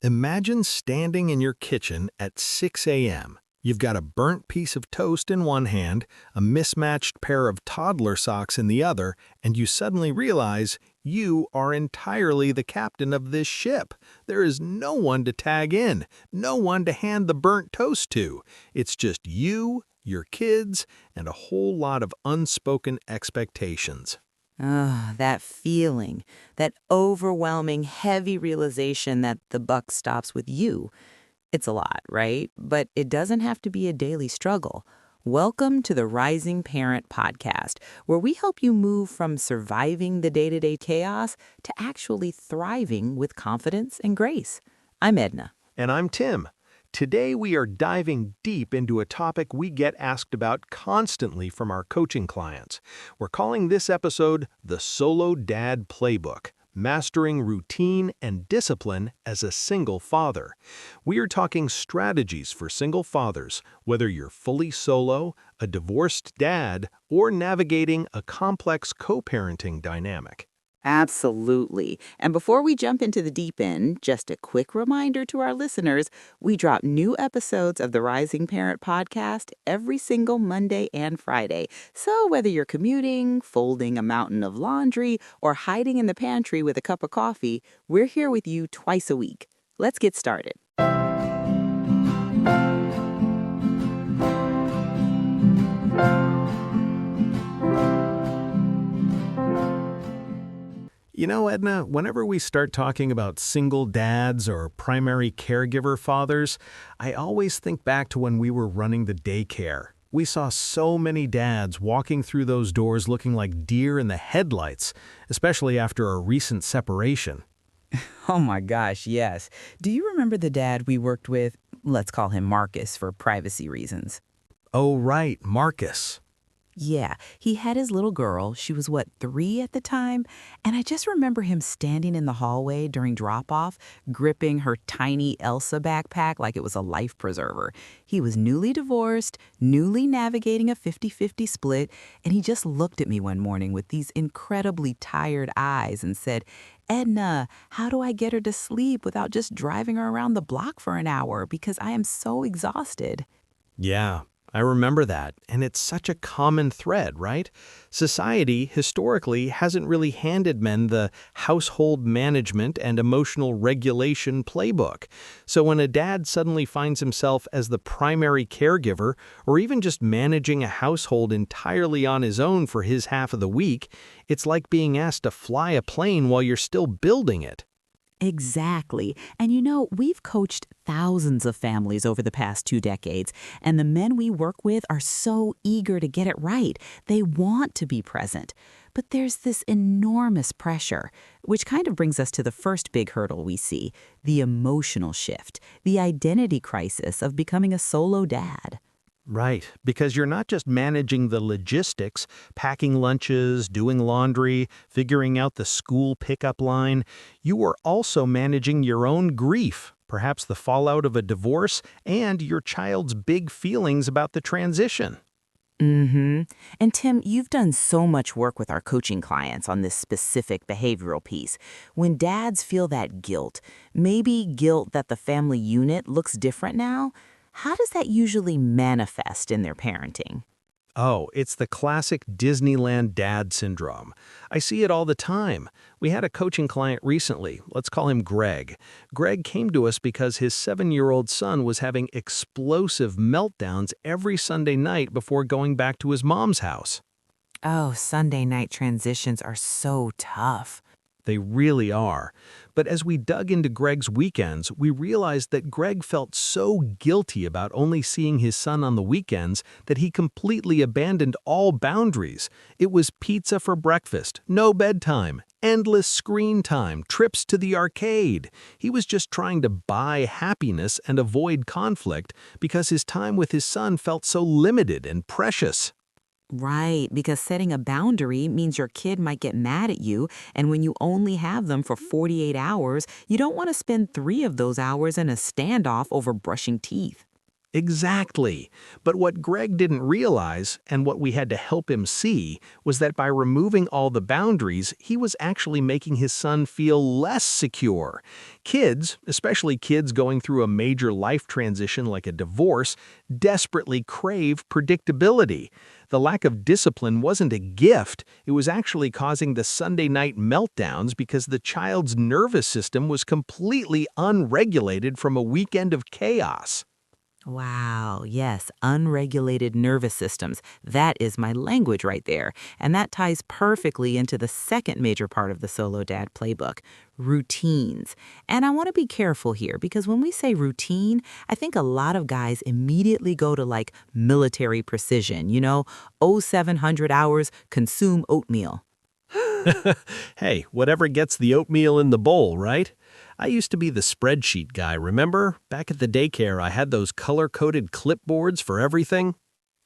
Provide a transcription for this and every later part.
Imagine standing in your kitchen at 6 a.m. You've got a burnt piece of toast in one hand, a mismatched pair of toddler socks in the other, and you suddenly realize you are entirely the captain of this ship. There is no one to tag in, no one to hand the burnt toast to. It's just you, your kids, and a whole lot of unspoken expectations. Oh, that feeling, that overwhelming, heavy realization that the buck stops with you. It's a lot, right? But it doesn't have to be a daily struggle. Welcome to the Rising Parent Podcast, where we help you move from surviving the day-to-day chaos to actually thriving with confidence and grace. I'm Edna. And I'm Tim. Today we are diving deep into a topic we get asked about constantly from our coaching clients. We're calling this episode the Solo Dad Playbook, Mastering Routine and Discipline as a Single Father. We are talking strategies for single fathers, whether you're fully solo, a divorced dad, or navigating a complex co-parenting dynamic. Absolutely. And before we jump into the deep end, just a quick reminder to our listeners, we drop new episodes of the Rising Parent Podcast every single Monday and Friday. So whether you're commuting, folding a mountain of laundry, or hiding in the pantry with a cup of coffee, we're here with you twice a week. Let's get started. You know, Edna, whenever we start talking about single dads or primary caregiver fathers, I always think back to when we were running the daycare. We saw so many dads walking through those doors looking like deer in the headlights, especially after a recent separation. Oh my gosh, yes. Do you remember the dad we worked with? Let's call him Marcus for privacy reasons. Oh, right, Marcus. Yeah, he had his little girl. She was, 3 at the time? And I just remember him standing in the hallway during drop-off, gripping her tiny Elsa backpack like it was a life preserver. He was newly divorced, newly navigating a 50-50 split, and he just looked at me one morning with these incredibly tired eyes and said, "Edna, how do I get her to sleep without just driving her around the block for an hour because I am so exhausted?" Yeah, I remember that, and it's such a common thread, right? Society, historically, hasn't really handed men the household management and emotional regulation playbook. So when a dad suddenly finds himself as the primary caregiver, or even just managing a household entirely on his own for his half of the week, it's like being asked to fly a plane while you're still building it. Exactly. And we've coached thousands of families over the past 2 decades, and the men we work with are so eager to get it right. They want to be present. But there's this enormous pressure, which kind of brings us to the first big hurdle we see, the emotional shift, the identity crisis of becoming a solo dad. Right, because you're not just managing the logistics, packing lunches, doing laundry, figuring out the school pickup line. You are also managing your own grief, perhaps the fallout of a divorce, and your child's big feelings about the transition. Mm-hmm. And Tim, you've done so much work with our coaching clients on this specific behavioral piece. When dads feel that guilt, maybe guilt that the family unit looks different now, how does that usually manifest in their parenting? Oh, it's the classic Disneyland Dad syndrome. I see it all the time. We had a coaching client recently. Let's call him Greg. Greg came to us because his 7-year-old son was having explosive meltdowns every Sunday night before going back to his mom's house. Oh, Sunday night transitions are so tough. They really are. But as we dug into Greg's weekends, we realized that Greg felt so guilty about only seeing his son on the weekends that he completely abandoned all boundaries. It was pizza for breakfast, no bedtime, endless screen time, trips to the arcade. He was just trying to buy happiness and avoid conflict because his time with his son felt so limited and precious. Right, because setting a boundary means your kid might get mad at you, and when you only have them for 48 hours, you don't want to spend 3 of those hours in a standoff over brushing teeth. Exactly. But what Greg didn't realize, and what we had to help him see, was that by removing all the boundaries, he was actually making his son feel less secure. Kids, especially kids going through a major life transition like a divorce, desperately crave predictability. The lack of discipline wasn't a gift, it was actually causing the Sunday night meltdowns because the child's nervous system was completely unregulated from a weekend of chaos. Wow, yes, unregulated nervous systems. That is my language right there. And that ties perfectly into the second major part of the Solo Dad Playbook, routines. And I want to be careful here because when we say routine, I think a lot of guys immediately go to like military precision, oh 700 hours, consume oatmeal. Hey, whatever gets the oatmeal in the bowl, right? I used to be the spreadsheet guy, remember? Back at the daycare, I had those color-coded clipboards for everything.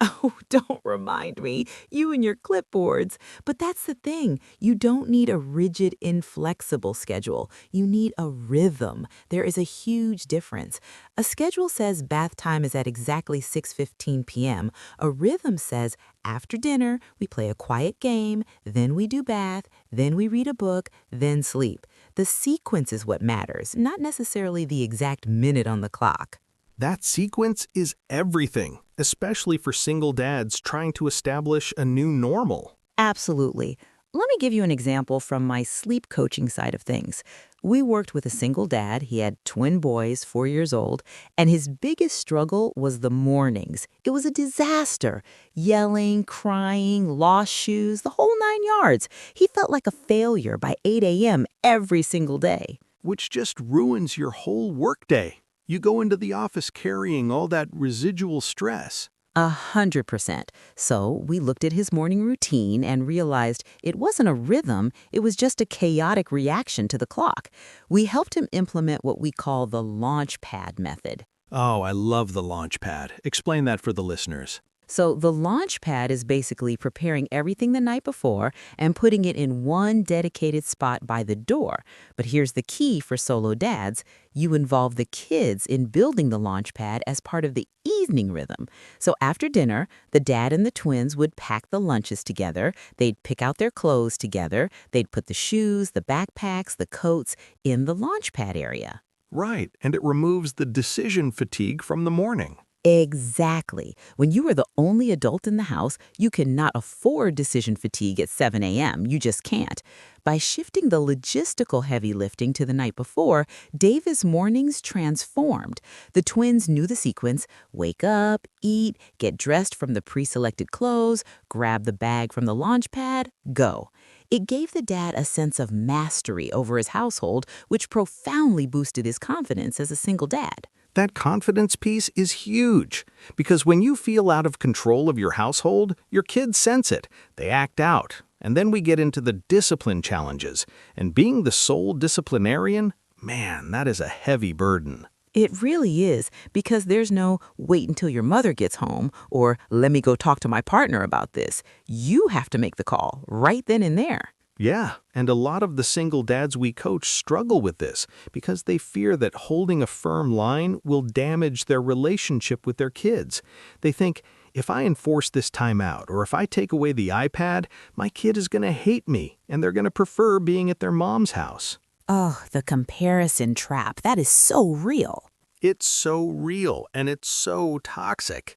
Oh, don't remind me. You and your clipboards. But that's the thing. You don't need a rigid, inflexible schedule. You need a rhythm. There is a huge difference. A schedule says bath time is at exactly 6:15 p.m. A rhythm says after dinner, we play a quiet game, then we do bath, then we read a book, then sleep. The sequence is what matters, not necessarily the exact minute on the clock. That sequence is everything, especially for single dads trying to establish a new normal. Absolutely. Let me give you an example from my sleep coaching side of things. We worked with a single dad. He had twin boys, 4 years old, and his biggest struggle was the mornings. It was a disaster. Yelling, crying, lost shoes, the whole 9 yards. He felt like a failure by 8 a.m. every single day. Which just ruins your whole workday. You go into the office carrying all that residual stress. 100%. So we looked at his morning routine and realized it wasn't a rhythm, it was just a chaotic reaction to the clock. We helped him implement what we call the launch pad method. Oh, I love the launch pad. Explain that for the listeners. So the launch pad is basically preparing everything the night before and putting it in one dedicated spot by the door. But here's the key for solo dads. You involve the kids in building the launch pad as part of the evening rhythm. So after dinner, the dad and the twins would pack the lunches together. They'd pick out their clothes together. They'd put the shoes, the backpacks, the coats in the launch pad area. Right, and it removes the decision fatigue from the morning. Exactly. When you are the only adult in the house, you cannot afford decision fatigue at 7 a.m. You just can't. By shifting the logistical heavy lifting to the night before, Davis' mornings transformed. The twins knew the sequence: wake up, eat, get dressed from the pre-selected clothes, grab the bag from the launch pad, go. It gave the dad a sense of mastery over his household, which profoundly boosted his confidence as a single dad. That confidence piece is huge, because when you feel out of control of your household, your kids sense it. They act out. And then we get into the discipline challenges. And being the sole disciplinarian, man, that is a heavy burden. It really is, because there's no wait until your mother gets home or let me go talk to my partner about this. You have to make the call right then and there. Yeah, and a lot of the single dads we coach struggle with this because they fear that holding a firm line will damage their relationship with their kids. They think, if I enforce this time out or if I take away the iPad, my kid is going to hate me and they're going to prefer being at their mom's house. Oh, the comparison trap. That is so real. It's so real and it's so toxic.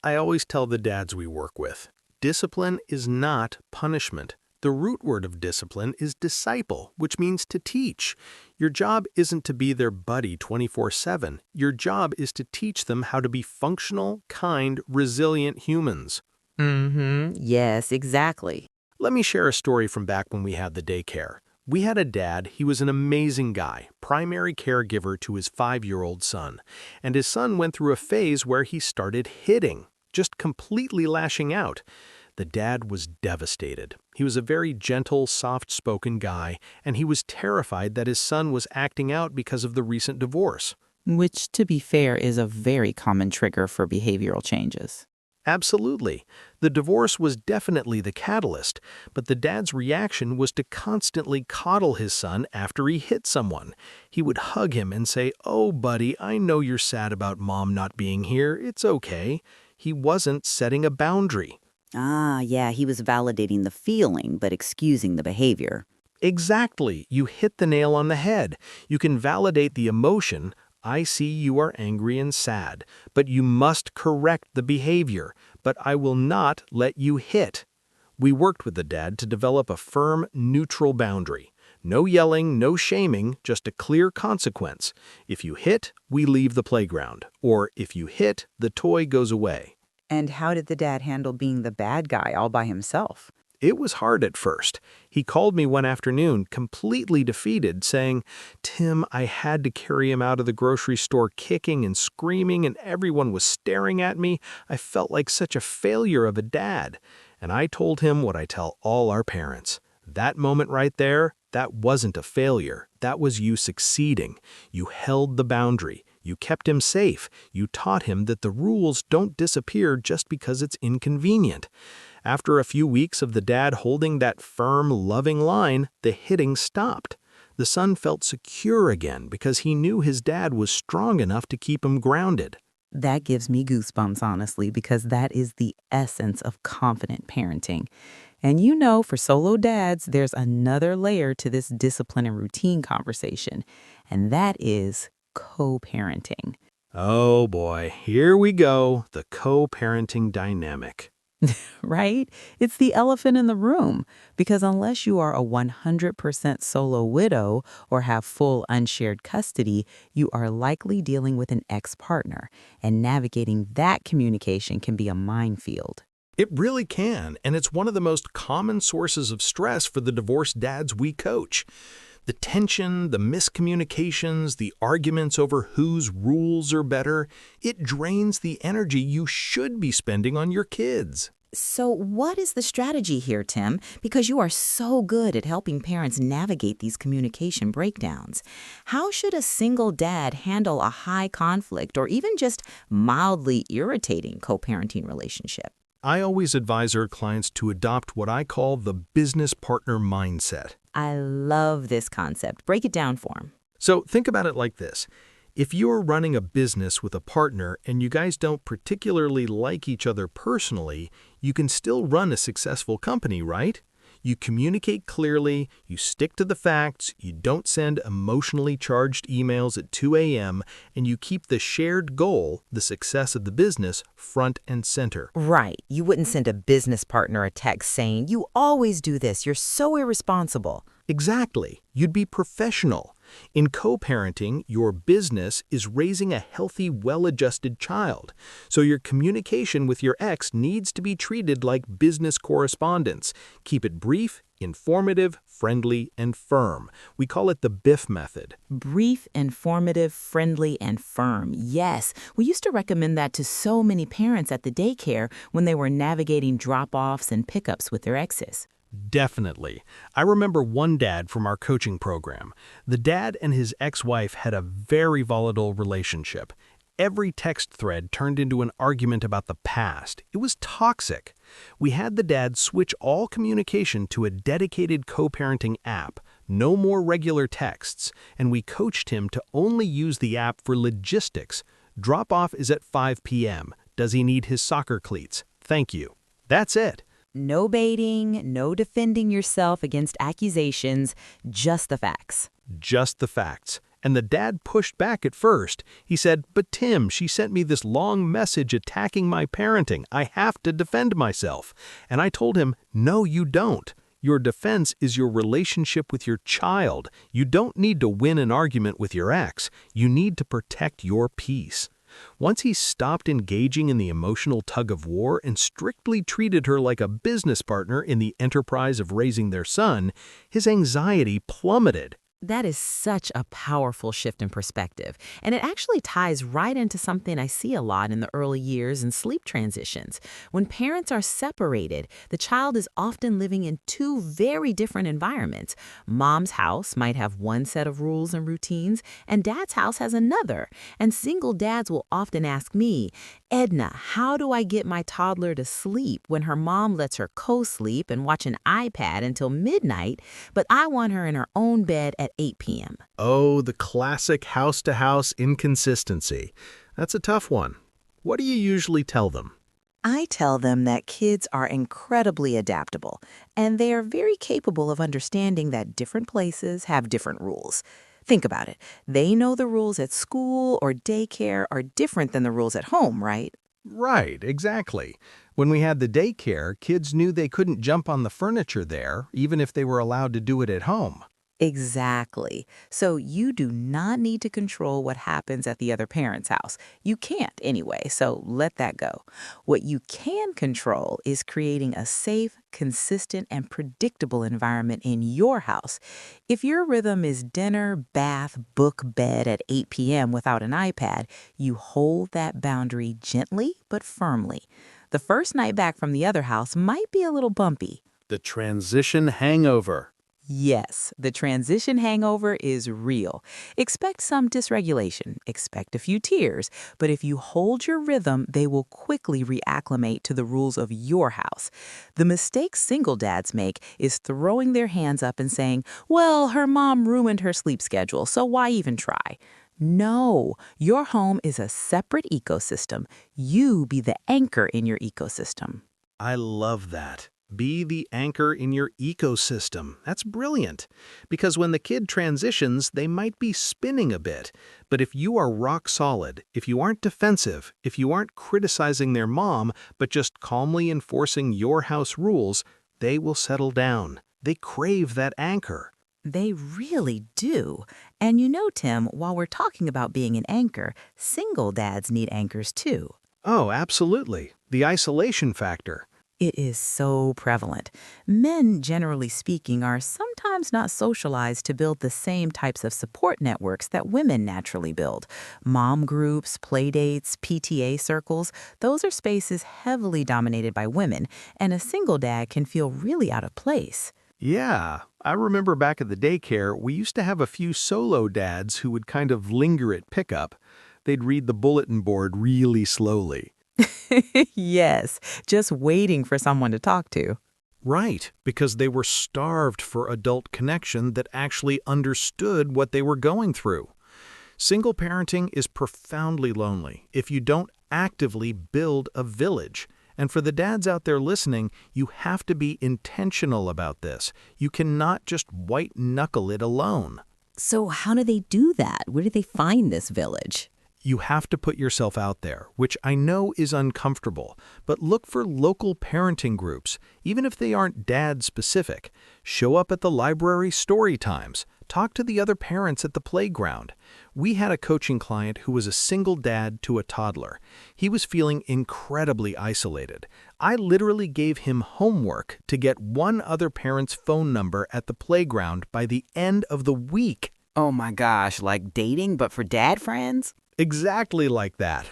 I always tell the dads we work with, discipline is not punishment. The root word of discipline is disciple, which means to teach. Your job isn't to be their buddy 24/7. Your job is to teach them how to be functional, kind, resilient humans. Yes, exactly. Let me share a story from back when we had the daycare. We had a dad, he was an amazing guy, primary caregiver to his 5-year-old son. And his son went through a phase where he started hitting, just completely lashing out. The dad was devastated. He was a very gentle, soft-spoken guy, and he was terrified that his son was acting out because of the recent divorce. Which, to be fair, is a very common trigger for behavioral changes. Absolutely. The divorce was definitely the catalyst, but the dad's reaction was to constantly coddle his son after he hit someone. He would hug him and say, "Oh, buddy, I know you're sad about mom not being here. It's okay." He wasn't setting a boundary. Ah, yeah, he was validating the feeling, but excusing the behavior. Exactly. You hit the nail on the head. You can validate the emotion. I see you are angry and sad, but you must correct the behavior. But I will not let you hit. We worked with the dad to develop a firm, neutral boundary. No yelling, no shaming, just a clear consequence. If you hit, we leave the playground. Or if you hit, the toy goes away. And how did the dad handle being the bad guy all by himself? It was hard at first. He called me one afternoon, completely defeated, saying, "Tim, I had to carry him out of the grocery store kicking and screaming, and everyone was staring at me. I felt like such a failure of a dad." And I told him what I tell all our parents. That moment right there, that wasn't a failure. That was you succeeding. You held the boundary. You kept him safe. You taught him that the rules don't disappear just because it's inconvenient. After a few weeks of the dad holding that firm, loving line, the hitting stopped. The son felt secure again because he knew his dad was strong enough to keep him grounded. That gives me goosebumps, honestly, because that is the essence of confident parenting. And you know, for solo dads, there's another layer to this discipline and routine conversation, and that is co-parenting. Oh boy, here we go, the co-parenting dynamic. Right? It's the elephant in the room, because unless you are a 100% solo widow or have full unshared custody, you are likely dealing with an ex-partner, and navigating that communication can be a minefield. It really can, and it's one of the most common sources of stress for the divorced dads we coach. The tension, the miscommunications, the arguments over whose rules are better, it drains the energy you should be spending on your kids. So, what is the strategy here, Tim? Because you are so good at helping parents navigate these communication breakdowns. How should a single dad handle a high conflict or even just mildly irritating co-parenting relationship? I always advise our clients to adopt what I call the business partner mindset. I love this concept. Break it down for him. So think about it like this. If you're running a business with a partner and you guys don't particularly like each other personally, you can still run a successful company, right? You communicate clearly, you stick to the facts, you don't send emotionally charged emails at 2 a.m., and you keep the shared goal, the success of the business, front and center. Right. You wouldn't send a business partner a text saying, "You always do this. You're so irresponsible." Exactly. You'd be professional. In co-parenting, your business is raising a healthy, well-adjusted child. So your communication with your ex needs to be treated like business correspondence. Keep it brief, informative, friendly, and firm. We call it the BIF method. Brief, informative, friendly, and firm. Yes, we used to recommend that to so many parents at the daycare when they were navigating drop-offs and pickups with their exes. Definitely. I remember one dad from our coaching program. The dad and his ex-wife had a very volatile relationship. Every text thread turned into an argument about the past. It was toxic. We had the dad switch all communication to a dedicated co-parenting app, no more regular texts, and we coached him to only use the app for logistics. Drop-off is at 5 p.m. Does he need his soccer cleats? Thank you. That's it. No baiting, no defending yourself against accusations, just the facts. Just the facts. And the dad pushed back at first. He said, "But Tim, she sent me this long message attacking my parenting. I have to defend myself." And I told him, "No, you don't. Your defense is your relationship with your child. You don't need to win an argument with your ex. You need to protect your peace." Once he stopped engaging in the emotional tug-of-war and strictly treated her like a business partner in the enterprise of raising their son, his anxiety plummeted. That is such a powerful shift in perspective, and it actually ties right into something I see a lot in the early years and sleep transitions. When parents are separated, the child is often living in two very different environments. Mom's house might have one set of rules and routines, and dad's house has another. And single dads will often ask me, Edna, how do I get my toddler to sleep when her mom lets her co-sleep and watch an iPad until midnight, but I want her in her own bed at 8 p.m.? Oh, the classic house-to-house inconsistency. That's a tough one. What do you usually tell them? I tell them that kids are incredibly adaptable, and they are very capable of understanding that different places have different rules. Think about it. They know the rules at school or daycare are different than the rules at home, right? Right, exactly. When we had the daycare, kids knew they couldn't jump on the furniture there, even if they were allowed to do it at home. Exactly. So you do not need to control what happens at the other parent's house. You can't anyway, so let that go. What you can control is creating a safe, consistent, and predictable environment in your house. If your rhythm is dinner, bath, book, bed at 8 p.m. without an iPad, you hold that boundary gently but firmly. The first night back from the other house might be a little bumpy. The transition hangover. Yes, the transition hangover is real. Expect some dysregulation, expect a few tears, but if you hold your rhythm, they will quickly reacclimate to the rules of your house. The mistake single dads make is throwing their hands up and saying, well, her mom ruined her sleep schedule, so why even try? No, your home is a separate ecosystem. You be the anchor in your ecosystem. I love that. Be the anchor in your ecosystem. That's brilliant. Because when the kid transitions, they might be spinning a bit. But if you are rock solid, if you aren't defensive, if you aren't criticizing their mom, but just calmly enforcing your house rules, they will settle down. They crave that anchor. They really do. And you know, Tim, while we're talking about being an anchor, single dads need anchors too. Oh, absolutely. The isolation factor. It is so prevalent. Men, generally speaking, are sometimes not socialized to build the same types of support networks that women naturally build. Mom groups, play dates, PTA circles, those are spaces heavily dominated by women, and a single dad can feel really out of place. Yeah, I remember back at the daycare, we used to have a few solo dads who would kind of linger at pickup. They'd read the bulletin board really slowly. Yes, just waiting for someone to talk to. Right, because they were starved for adult connection that actually understood what they were going through. Single parenting is profoundly lonely if you don't actively build a village. And for the dads out there listening, you have to be intentional about this. You cannot just white-knuckle it alone. So how do they do that? Where do they find this village? You have to put yourself out there, which I know is uncomfortable, but look for local parenting groups, even if they aren't dad-specific. Show up at the library story times. Talk to the other parents at the playground. We had a coaching client who was a single dad to a toddler. He was feeling incredibly isolated. I literally gave him homework to get one other parent's phone number at the playground by the end of the week. Oh my gosh, like dating but for dad friends? Exactly like that.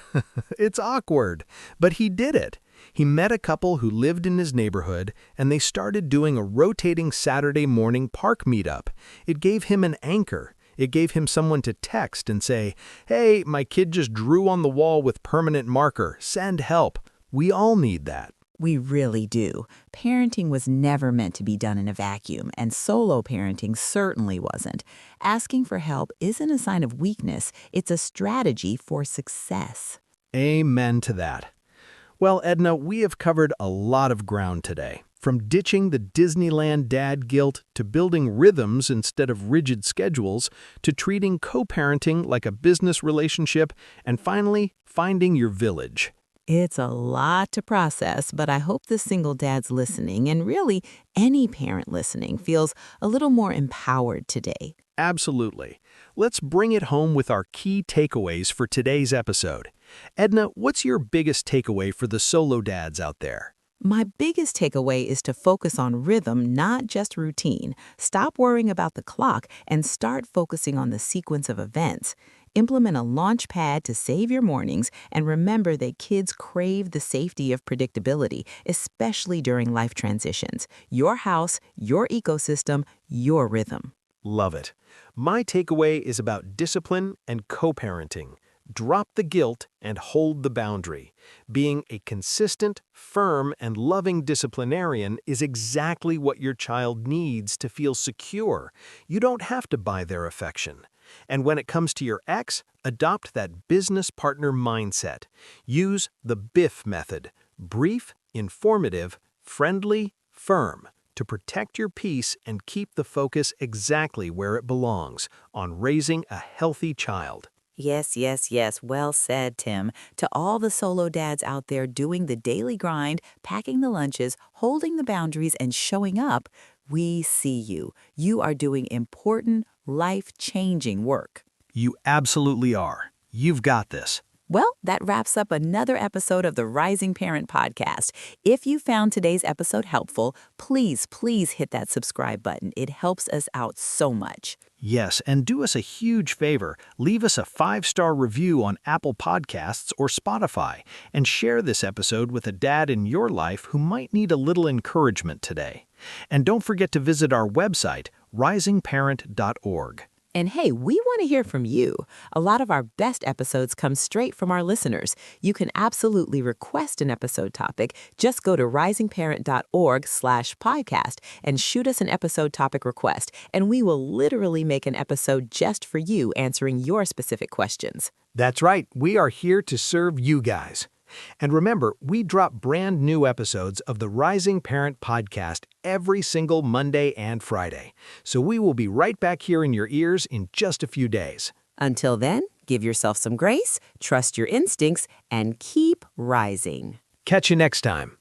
It's awkward, but he did it. He met a couple who lived in his neighborhood, and they started doing a rotating Saturday morning park meetup. It gave him an anchor. It gave him someone to text and say, "Hey, my kid just drew on the wall with permanent marker. Send help." We all need that. We really do. Parenting was never meant to be done in a vacuum, and solo parenting certainly wasn't. Asking for help isn't a sign of weakness, it's a strategy for success. Amen to that. Well, Edna, we have covered a lot of ground today. From ditching the Disneyland Dad guilt to building rhythms instead of rigid schedules to treating co-parenting like a business relationship and finally, finding your village. It's a lot to process, but I hope the single dads listening, and really any parent listening, feels a little more empowered today. Absolutely. Let's bring it home with our key takeaways for today's episode. Edna, what's your biggest takeaway for the solo dads out there? My biggest takeaway is to focus on rhythm, not just routine. Stop worrying about the clock and start focusing on the sequence of events. Implement a launch pad to save your mornings, and remember that kids crave the safety of predictability, especially during life transitions. Your house, your ecosystem, your rhythm. Love it. My takeaway is about discipline and co-parenting. Drop the guilt and hold the boundary. Being a consistent, firm, and loving disciplinarian is exactly what your child needs to feel secure. You don't have to buy their affection. And when it comes to your ex, adopt that business partner mindset. Use the BIFF method: brief, informative, friendly, firm, to protect your peace and keep the focus exactly where it belongs, on raising a healthy child. Yes, yes, yes. Well said, Tim. To all the solo dads out there doing the daily grind, packing the lunches, holding the boundaries, and showing up, we see you. You are doing important, life-changing work. You absolutely are. You've got this. Well, that wraps up another episode of the Rising Parent Podcast. If you found today's episode helpful, please hit that subscribe button. It helps us out so much. Yes, and do us a huge favor. Leave us a 5-star review on Apple Podcasts or Spotify, and share this episode with a dad in your life who might need a little encouragement today. And don't forget to visit our website, risingparent.org. And hey, we want to hear from you. A lot of our best episodes come straight from our listeners. You can absolutely request an episode topic. Just go to risingparent.org/podcast and shoot us an episode topic request, and we will literally make an episode just for you, answering your specific questions. That's right. We are here to serve you guys. And remember, we drop brand new episodes of the Rising Parent Podcast every single Monday and Friday. So we will be right back here in your ears in just a few days. Until then, give yourself some grace, trust your instincts, and keep rising. Catch you next time.